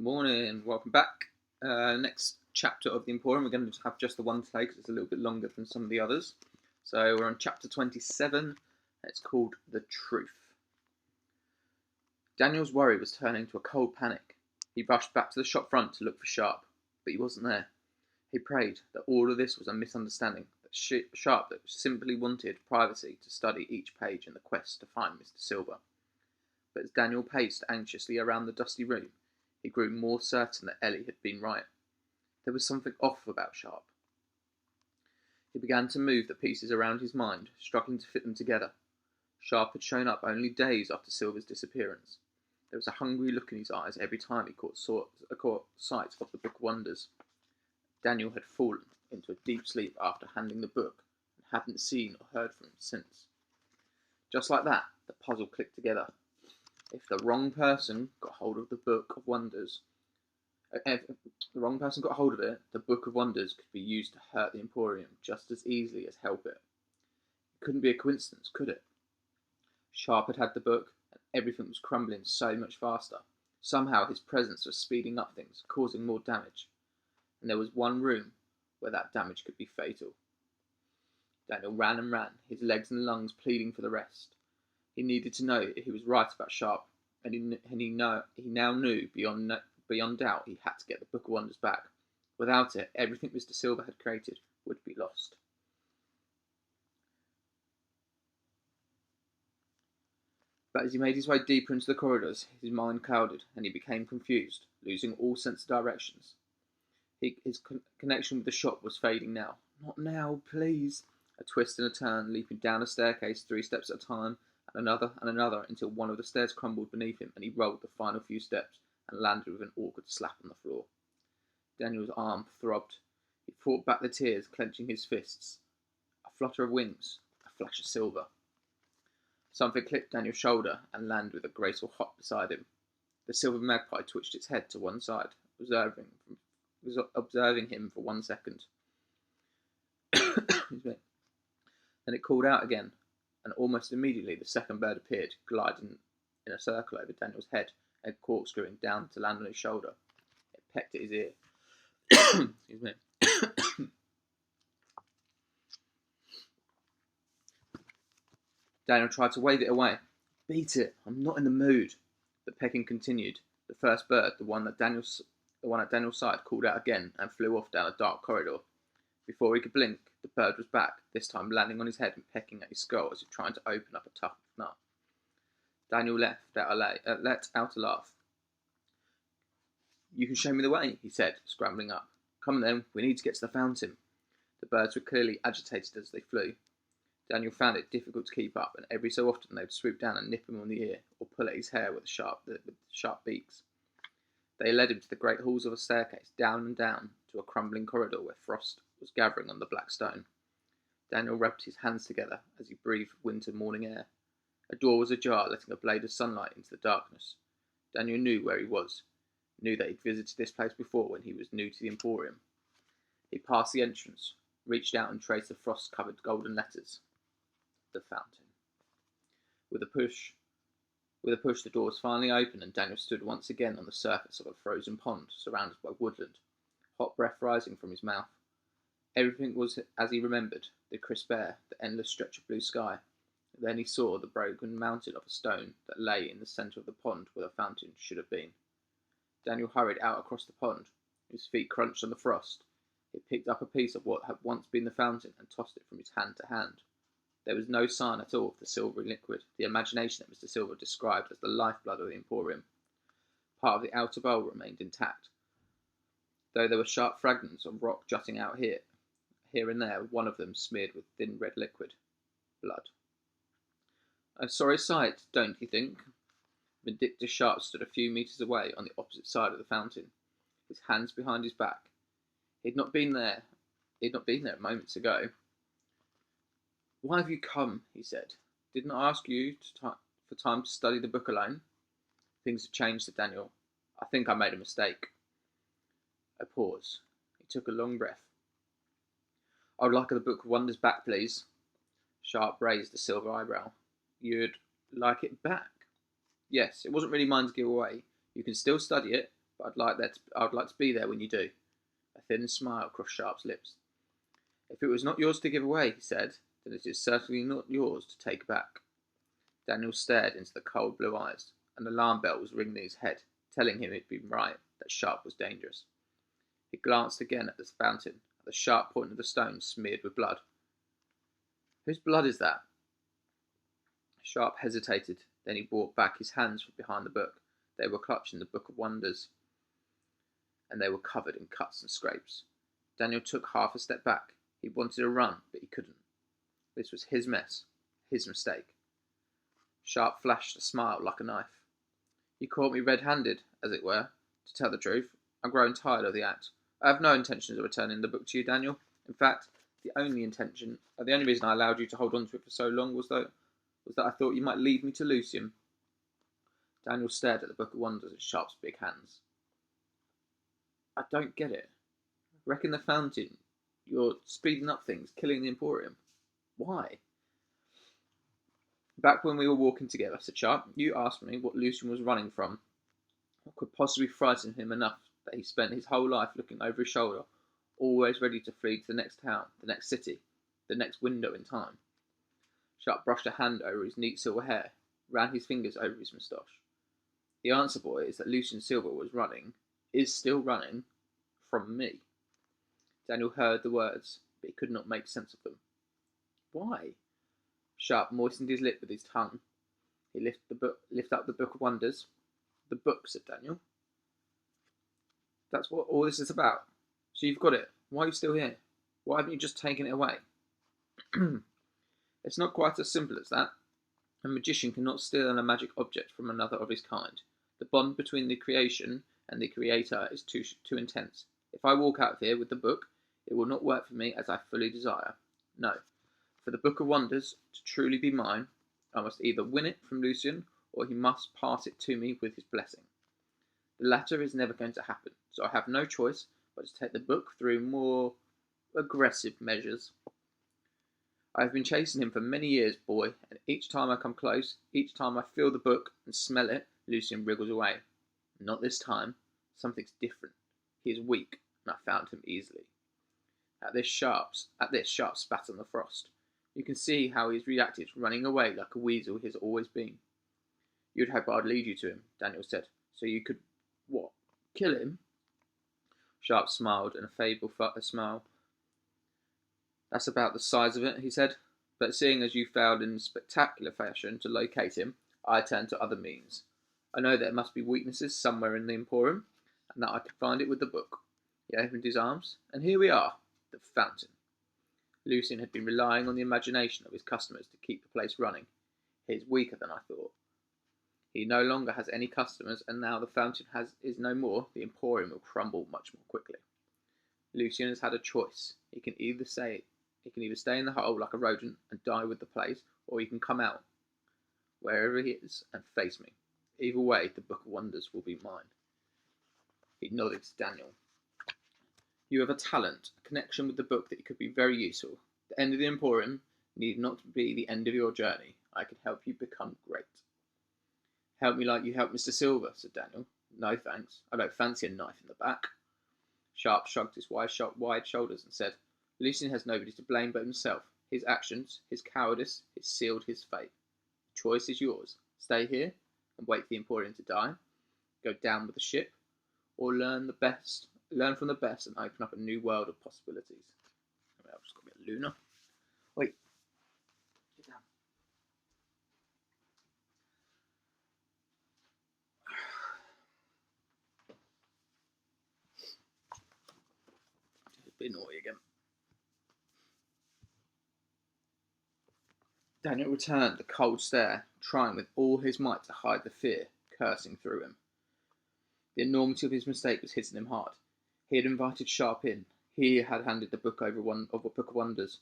Morning, welcome back. Next chapter of the Emporium. We're going to have just the one today because it's a little bit longer than some of the others. So we're on chapter 27. It's called The Truth. Daniel's worry was turning to a cold panic. He rushed back to the shop front to look for Sharp, but he wasn't there. He prayed that all of this was a misunderstanding, that Sharp that simply wanted privacy to study each page in the quest to find Mr. Silver. But as Daniel paced anxiously around the dusty room, he grew more certain that Ellie had been right. There was something off about Sharp. He began to move the pieces around his mind, struggling to fit them together. Sharp had shown up only days after Silver's disappearance. There was a hungry look in his eyes every time he caught sight of the Book of Wonders. Daniel had fallen into a deep sleep after handling the book and hadn't seen or heard from him since. Just like that, the puzzle clicked together. If the wrong person got hold of the Book of Wonders, the Book of Wonders could be used to hurt the Emporium just as easily as help it. It couldn't be a coincidence, could it? Sharp had the book, and everything was crumbling so much faster. Somehow his presence was speeding up things, causing more damage. And there was one room where that damage could be fatal. Daniel ran and ran, his legs and lungs pleading for the rest. He needed to know if he was right about Sharp, and he now knew beyond doubt he had to get the Book of Wonders back. Without it, everything Mr. Silver had created would be lost. But as he made his way deeper into the corridors, his mind clouded, and he became confused, losing all sense of directions. His connection with the shop was fading now. Not now, please. A twist and a turn, leaping down a staircase 3 steps at a time, and another, until one of the stairs crumbled beneath him, and he rolled the final few steps and landed with an awkward slap on the floor. Daniel's arm throbbed. He fought back the tears, clenching his fists. A flutter of wings, a flash of silver. Something clipped Daniel's shoulder and landed with a graceful hop beside him. The Silver Magpie twitched its head to one side, observing him for 1 second. Then it called out again, and almost immediately the second bird appeared, gliding in a circle over Daniel's head, and corkscrewing down to land on his shoulder. It pecked at his ear. Excuse me. Daniel tried to wave it away. Beat it, I'm not in the mood. The pecking continued. The first bird, the one at Daniel's side, called out again and flew off down a dark corridor. Before he could blink, the bird was back, this time landing on his head and pecking at his skull as if trying to open up a tough nut. Daniel let out a laugh. You can show me the way, he said, scrambling up. Come then, we need to get to the fountain. The birds were clearly agitated as they flew. Daniel found it difficult to keep up, and every so often they would swoop down and nip him on the ear, or pull at his hair with sharp beaks. They led him to the great halls of a staircase, down and down, to a crumbling corridor where frost was gathering on the black stone. Daniel rubbed his hands together as he breathed winter morning air. A door was ajar, letting a blade of sunlight into the darkness. Daniel knew where he was, knew that he'd visited this place before when he was new to the Emporium. He passed the entrance, reached out and traced the frost-covered golden letters. The fountain. With a push, the door was finally open, and Daniel stood once again on the surface of a frozen pond, surrounded by woodland, hot breath rising from his mouth. Everything was as he remembered, the crisp air, the endless stretch of blue sky. Then he saw the broken mountain of a stone that lay in the centre of the pond where the fountain should have been. Daniel hurried out across the pond. His feet crunched on the frost. He picked up a piece of what had once been the fountain and tossed it from his hand to hand. There was no sign at all of the silvery liquid, the imagination that Mr. Silver described as the lifeblood of the Emporium. Part of the outer bowl remained intact, though there were sharp fragments of rock jutting out here and there, one of them smeared with thin red liquid. Blood. A sorry sight, don't you think? Vindictus Sharp stood a few metres away on the opposite side of the fountain, his hands behind his back. He'd not been there moments ago. Why have you come? He said. Didn't I ask you for time to study the book alone? Things have changed, said Daniel. I think I made a mistake. A pause. He took a long breath. I would like the Book of Wonders back, please. Sharp raised a silver eyebrow. You'd like it back? Yes, it wasn't really mine to give away. You can still study it, but I'd like to be there when you do. A thin smile crossed Sharp's lips. If it was not yours to give away, he said, then it is certainly not yours to take back. Daniel stared into the cold blue eyes. An alarm bell was ringing in his head, telling him he'd been right, that Sharp was dangerous. He glanced again at the fountain, at the sharp point of the stone smeared with blood. Whose blood is that? Sharp hesitated, then he brought back his hands from behind the book. They were clutching the Book of Wonders, and they were covered in cuts and scrapes. Daniel took half a step back. He wanted to run, but he couldn't. This was his mess, his mistake. Sharp flashed a smile like a knife. You caught me red-handed, as it were. To tell the truth, I'm growing tired of the act. I have no intention of returning the book to you, Daniel. In fact, the only reason I allowed you to hold on to it for so long was that I thought you might lead me to Lucian. Daniel stared at the Book of Wonders in Sharp's big hands. I don't get it. Wrecking the fountain. You're speeding up things, killing the Emporium. Why? Back when we were walking together, said Sharp, you asked me what Lucian was running from. What could possibly frighten him enough that he spent his whole life looking over his shoulder, always ready to flee to the next town, the next city, the next window in time. Sharp brushed a hand over his neat silver hair, ran his fingers over his moustache. The answer, boy, is that Lucian Silver is still running, from me. Daniel heard the words, but he could not make sense of them. Why? Sharp moistened his lip with his tongue. He lifted up the Book of Wonders. The book, said Daniel. That's what all this is about. So you've got it. Why are you still here? Why haven't you just taken it away? It's not quite as simple as that. A magician cannot steal a magic object from another of his kind. The bond between the creation and the creator is too intense. If I walk out of here with the book, it will not work for me as I fully desire. No. For the Book of Wonders to truly be mine, I must either win it from Lucian, or he must pass it to me with his blessing. The latter is never going to happen, so I have no choice but to take the book through more aggressive measures. I have been chasing him for many years, boy, and each time I come close, each time I feel the book and smell it, Lucian wriggles away. Not this time. Something's different. He is weak, and I found him easily. At this, Sharp spat on the frost. You can see how he's reacted, running away like a weasel he has always been. You'd hope I'd lead you to him, Daniel said, so you could, what, kill him? Sharp smiled, and a feeble smile. That's about the size of it, he said, but seeing as you failed in spectacular fashion to locate him, I turned to other means. I know there must be weaknesses somewhere in the Emporium, and that I could find it with the book. He opened his arms, and here we are, the fountain. Lucian had been relying on the imagination of his customers to keep the place running. He is weaker than I thought. He no longer has any customers, and now the fountain is no more, the Emporium will crumble much more quickly. Lucian has had a choice. He can either stay in the hole like a rodent and die with the place, or he can come out, wherever he is, and face me. Either way, the Book of Wonders will be mine. He nodded to Daniel. You have a talent, a connection with the book that could be very useful. The end of the Emporium need not be the end of your journey. I can help you become great. Help me like you helped Mr. Silver, said Daniel. No, thanks. I don't fancy a knife in the back. Sharp shrugged his wide shoulders and said, Lucian has nobody to blame but himself. His actions, his cowardice, has sealed his fate. The choice is yours. Stay here and wait for the Emporium to die, go down with the ship, or learn from the best and open up a new world of possibilities. I've just got a bit of Luna. Wait. Get down. It's a bit naughty again. Daniel returned the cold stare, trying with all his might to hide the fear coursing through him. The enormity of his mistake was hitting him hard. He had invited Sharp in. He had handed the book over a Book of Wonders.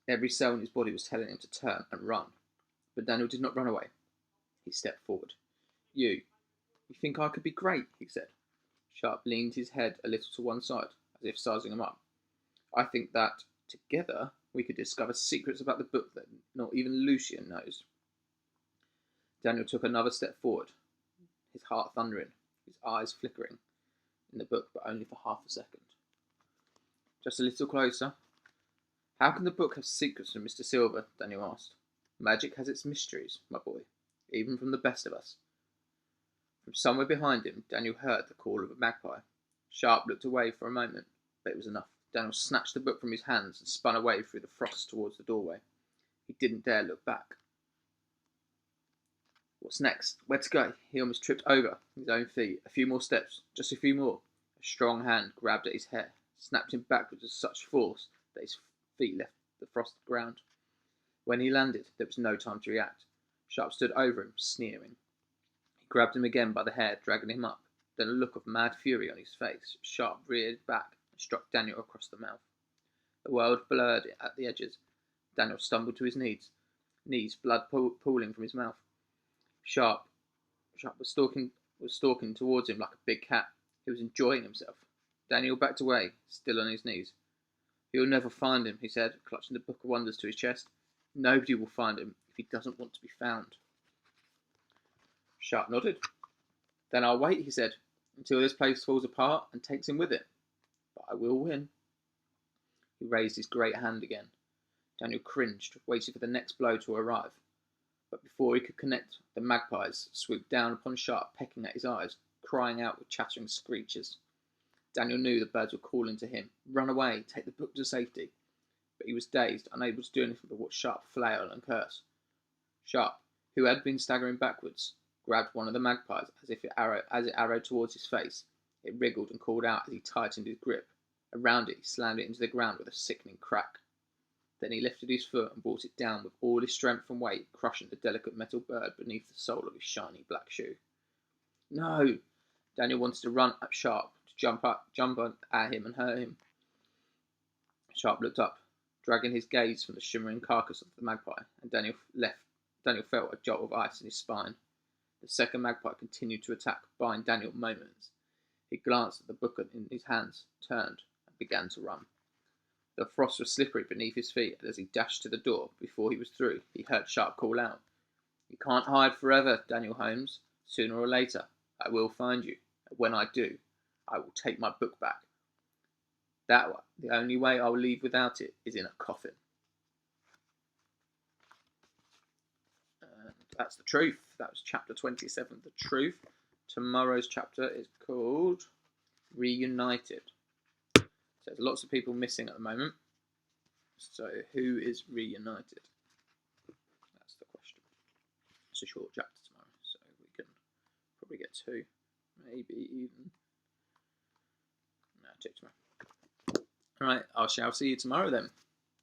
Every cell in his body was telling him to turn and run. But Daniel did not run away. He stepped forward. You think I could be great, he said. Sharp leaned his head a little to one side, as if sizing him up. I think that, together, we could discover secrets about the book that not even Lucian knows. Daniel took another step forward, his heart thundering. his eyes flickering in the book, but only for half a second. Just a little closer. How can the book have secrets from Mr. Silver? Daniel asked. Magic has its mysteries, my boy, even from the best of us. From somewhere behind him, Daniel heard the call of a magpie. Sharp looked away for a moment, but it was enough. Daniel snatched the book from his hands and spun away through the frost towards the doorway. He didn't dare look back. What's next? Where to go? He almost tripped over his own feet. A few more steps, just a few more. A strong hand grabbed at his hair, snapped him backwards with such force that his feet left the frosted ground. When he landed, there was no time to react. Sharp stood over him, sneering. He grabbed him again by the hair, dragging him up. Then a look of mad fury on his face. Sharp reared back and struck Daniel across the mouth. The world blurred at the edges. Daniel stumbled to his knees, blood pooling from his mouth. Sharp was stalking towards him like a big cat. He was enjoying himself. Daniel backed away, still on his knees. You'll never find him, he said, clutching the Book of Wonders to his chest. Nobody will find him if he doesn't want to be found. Sharp nodded. Then I'll wait, he said, until this place falls apart and takes him with it. But I will win. He raised his great hand again. Daniel cringed, waiting for the next blow to arrive. But before he could connect, the magpies swooped down upon Sharp, pecking at his eyes, crying out with chattering screeches. Daniel knew the birds were calling to him. Run away, take the book to safety. But he was dazed, unable to do anything but watch Sharp flail and curse. Sharp, who had been staggering backwards, grabbed one of the magpies as it arrowed towards his face. It wriggled and called out as he tightened his grip. Around it, he slammed it into the ground with a sickening crack. Then he lifted his foot and brought it down with all his strength and weight, crushing the delicate metal bird beneath the sole of his shiny black shoe. No! Daniel wanted to run at Sharp, to jump at him and hurt him. Sharp looked up, dragging his gaze from the shimmering carcass of the magpie, and Daniel felt a jolt of ice in his spine. The second magpie continued to attack, buying Daniel moments. He glanced at the book in his hands, turned, and began to run. The frost was slippery beneath his feet, and as he dashed to the door, before he was through, he heard Sharp call out, You can't hide forever, Daniel Holmes. Sooner or later, I will find you, and when I do, I will take my book back. The only way I will leave without it is in a coffin. And that's the truth. That was chapter 27, The Truth. Tomorrow's chapter is called Reunited. So there's lots of people missing at the moment. So who is reunited? That's the question. It's a short chapter tomorrow, so we can probably get two, maybe even. No, two tomorrow. Alright, I shall see you tomorrow then.